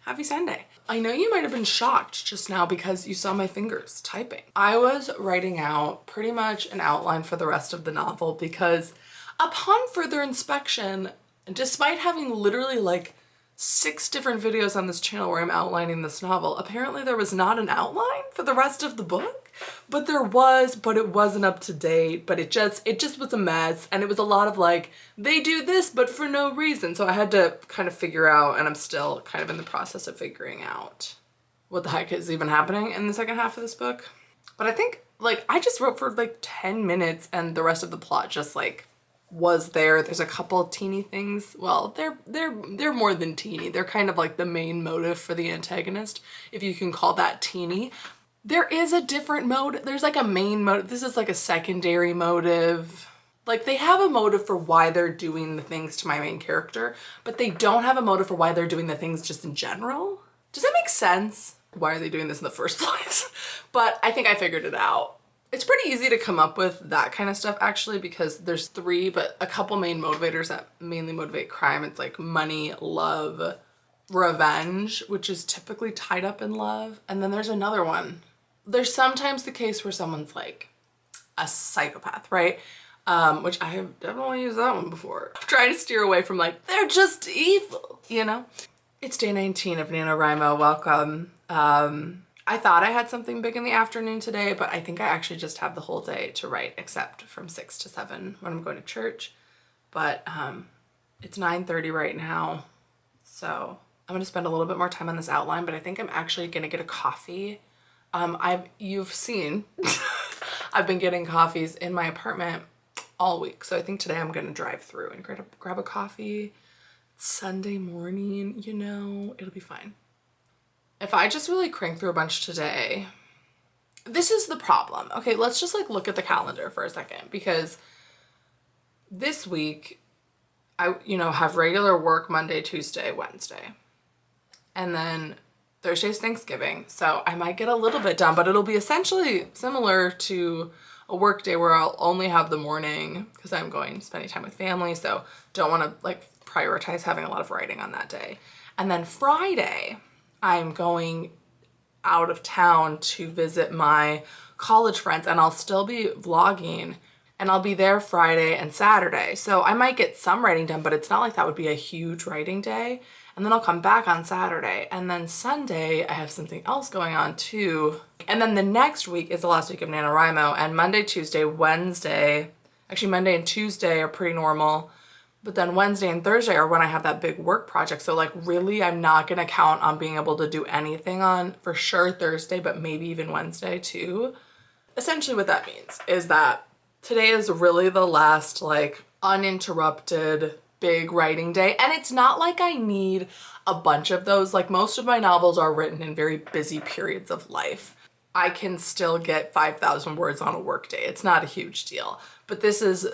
Happy Sunday. I know you might have been shocked just now because you saw my fingers typing. I was writing out pretty much an outline for the rest of the novel because upon further inspection, despite having literally like 6 different videos on this channel where I'm outlining this novel, apparently there was not an outline for the rest of the book. But there was, but it wasn't up to date, but it just was a mess. And it was a lot of like, they do this, but for no reason. So I had to kind of figure out, and I'm still kind of in the process of figuring out what the heck is even happening in the second half of this book. But I think like, I just wrote for like 10 minutes and the rest of the plot just like was there. There's a couple of teeny things. Well, they're more than teeny. They're kind of like the main motive for the antagonist, if you can call that teeny. There is a different motive. There's like a main motive. This is like a secondary motive. Like they have a motive for why they're doing the things to my main character, but they don't have a motive for why they're doing the things just in general. Does that make sense? Why are they doing this in the first place? But I think I figured it out. It's pretty easy to come up with that kind of stuff actually, because there's 3, but a couple main motivators that mainly motivate crime. It's like money, love, revenge, which is typically tied up in love. And then there's another one. There's sometimes the case where someone's like a psychopath, right? Which I have definitely used that one before. I'm trying to steer away from like, they're just evil, you know? It's day 19 of NaNoWriMo. Welcome. I thought I had something big in the afternoon today, but I think I actually just have the whole day to write except from 6 to 7 when I'm going to church. But it's 9:30 right now. So I'm gonna spend a little bit more time on this outline, but I think I'm actually gonna get a coffee. You've seen, I've been getting coffees in my apartment all week. So I think today I'm gonna drive through and grab a coffee. It's Sunday morning, you know, it'll be fine. If I just really crank through a bunch today, this is the problem. Okay, let's just like look at the calendar for a second, because this week I, have regular work Monday, Tuesday, Wednesday. And then Thursday's Thanksgiving, so I might get a little bit done, but it'll be essentially similar to a work day where I'll only have the morning because I'm going spending time with family, so don't want to like prioritize having a lot of writing on that day. And then Friday, I'm going out of town to visit my college friends, and I'll still be vlogging, and I'll be there Friday and Saturday. So I might get some writing done, but it's not like that would be a huge writing day. And then I'll come back on Saturday, and then Sunday I have something else going on too. And then the next week is the last week of NaNoWriMo, and Monday, Tuesday, Wednesday, actually Monday and Tuesday are pretty normal, but then Wednesday and Thursday are when I have that big work project. So like really I'm not gonna count on being able to do anything on for sure Thursday, but maybe even Wednesday too. Essentially what that means is that today is really the last like uninterrupted big writing day. And it's not like I need a bunch of those. Like most of my novels are written in very busy periods of life. I can still get 5,000 words on a work day. It's not a huge deal, but this is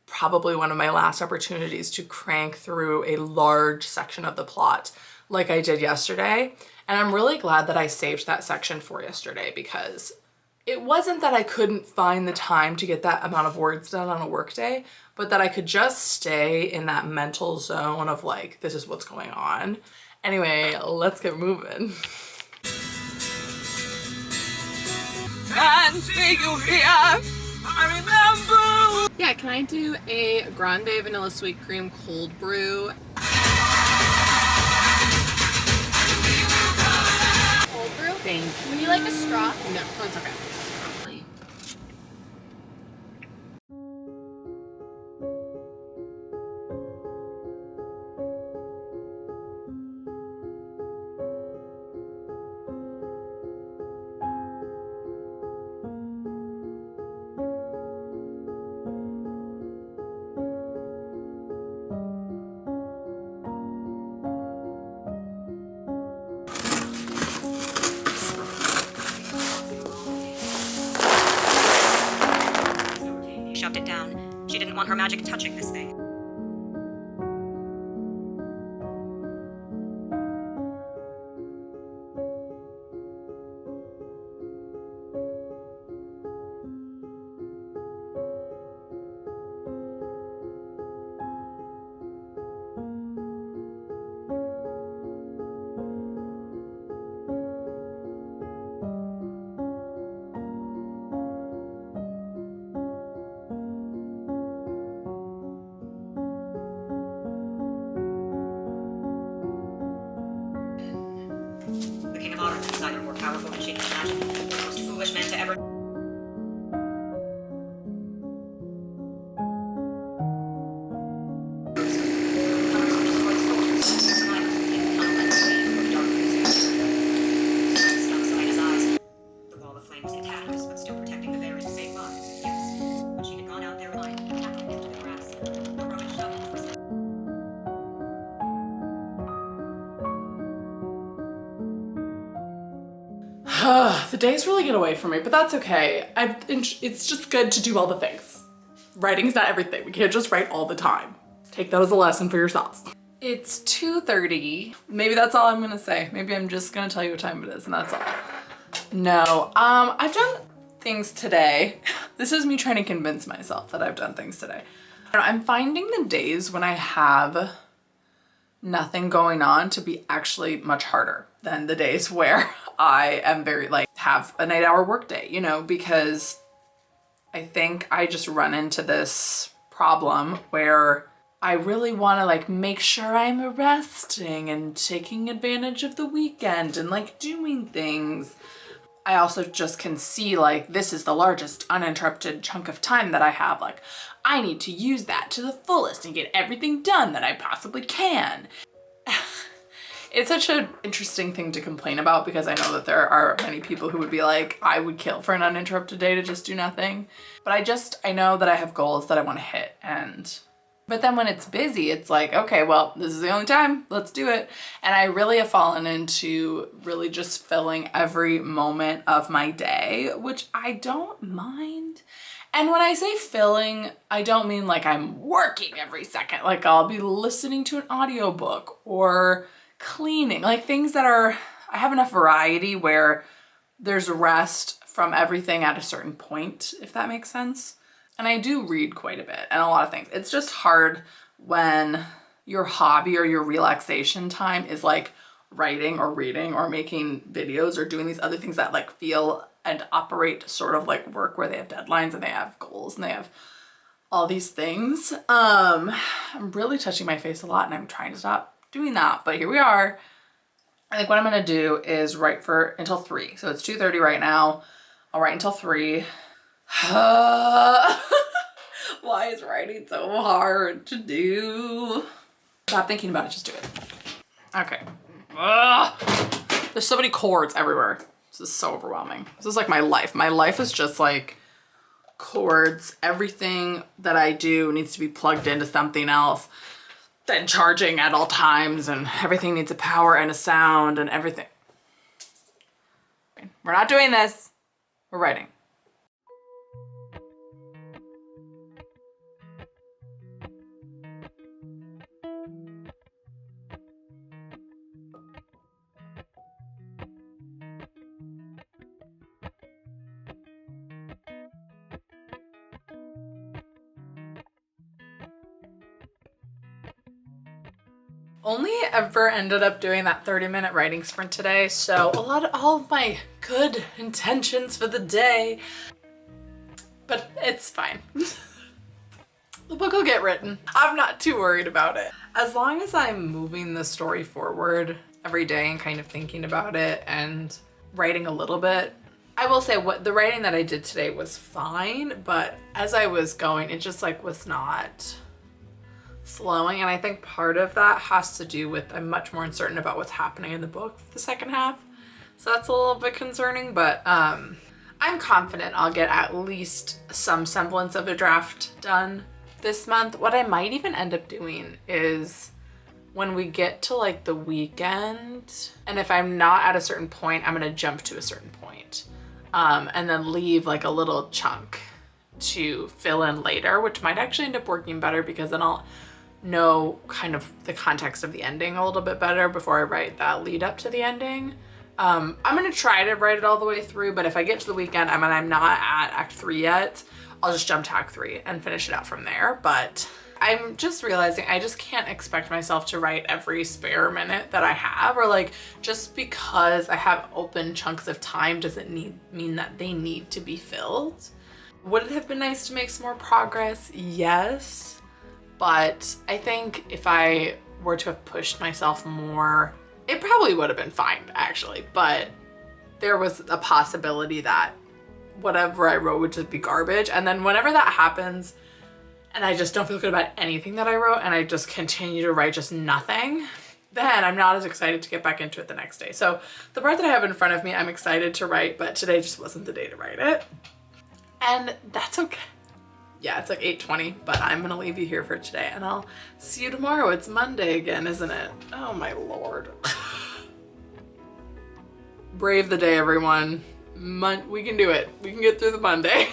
probably one of my last opportunities to crank through a large section of the plot like I did yesterday. And I'm really glad that I saved that section for yesterday, because it wasn't that I couldn't find the time to get that amount of words done on a work day, but that I could just stay in that mental zone of like, this is what's going on. Anyway, let's get moving. And see you here, I remember. Yeah, can I do a grande vanilla sweet cream cold brew? Cold brew? Thank you. Would you like a straw? No, that's okay. Shoved it down. She didn't want her magic touching this thing. she can imagine. The most foolish man to ever. The wall of flames in tatters, but still protecting the very same bonds. Yes, but she had gone out there blind, tackling into the grass. The rubbish shovel twisted. The days really get away from me, but that's okay. It's just good to do all the things. Writing is not everything. We can't just write all the time. Take that as a lesson for yourselves. It's 2:30. Maybe that's all I'm gonna say. Maybe I'm just gonna tell you what time it is and that's all. No, I've done things today. This is me trying to convince myself that I've done things today. I'm finding the days when I have nothing going on to be actually much harder than the days where I am very have an 8-hour workday, you know, because I think I just run into this problem where I really want to make sure I'm resting and taking advantage of the weekend and doing things. I also just can see this is the largest uninterrupted chunk of time that I have. I need to use that to the fullest and get everything done that I possibly can. It's such an interesting thing to complain about because I know that there are many people who would be like, I would kill for an uninterrupted day to just do nothing. But I know that I have goals that I want to hit, but then when it's busy, it's okay, well, this is the only time, let's do it. And I really have fallen into really just filling every moment of my day, which I don't mind. And when I say filling, I don't mean I'm working every second. I'll be listening to an audiobook or cleaning, things that I have enough variety where there's rest from everything at a certain point, if that makes sense. And I do read quite a bit and a lot of things. It's just hard when your hobby or your relaxation time is writing or reading or making videos or doing these other things that feel and operate sort of like work, where they have deadlines and they have goals and they have all these things. I'm really touching my face a lot and I'm trying to stop doing that, but here we are. I think what I'm gonna do is write for until 3. So it's 2:30 right now. I'll write until 3. Why is writing so hard to do? Stop thinking about it, just do it. Okay. There's so many chords everywhere. This is so overwhelming. This is my life. My life is just chords. Everything that I do needs to be plugged into something else, then charging at all times, and everything needs a power and a sound and everything. We're not doing this. We're writing. Only ever ended up doing that 30-minute writing sprint today, so all of my good intentions for the day, but it's fine. The book will get written. I'm not too worried about it. As long as I'm moving the story forward every day and kind of thinking about it and writing a little bit. I will say what the writing that I did today was fine, but as I was going, it just was not flowing, and I think part of that has to do with I'm much more uncertain about what's happening in the book the second half, so that's a little bit concerning, but I'm confident I'll get at least some semblance of a draft done this month. What I might even end up doing is when we get to the weekend, and if I'm not at a certain point, I'm gonna jump to a certain point, and then leave a little chunk to fill in later, which might actually end up working better because then I'll know kind of the context of the ending a little bit better before I write that lead up to the ending. I'm gonna try to write it all the way through, but if I get to the weekend and I'm not at Act 3 yet, I'll just jump to Act 3 and finish it out from there. But I'm just realizing I just can't expect myself to write every spare minute that I have, or just because I have open chunks of time doesn't mean that they need to be filled. Would it have been nice to make some more progress? Yes. But I think if I were to have pushed myself more, it probably would have been fine actually, but there was a possibility that whatever I wrote would just be garbage. And then whenever that happens and I just don't feel good about anything that I wrote and I just continue to write just nothing, then I'm not as excited to get back into it the next day. So the part that I have in front of me, I'm excited to write, but today just wasn't the day to write it. And that's okay. Yeah, it's like 8:20, but I'm gonna leave you here for today and I'll see you tomorrow. It's Monday again, isn't it? Oh my Lord. Brave the day, everyone. We can do it. We can get through the Monday.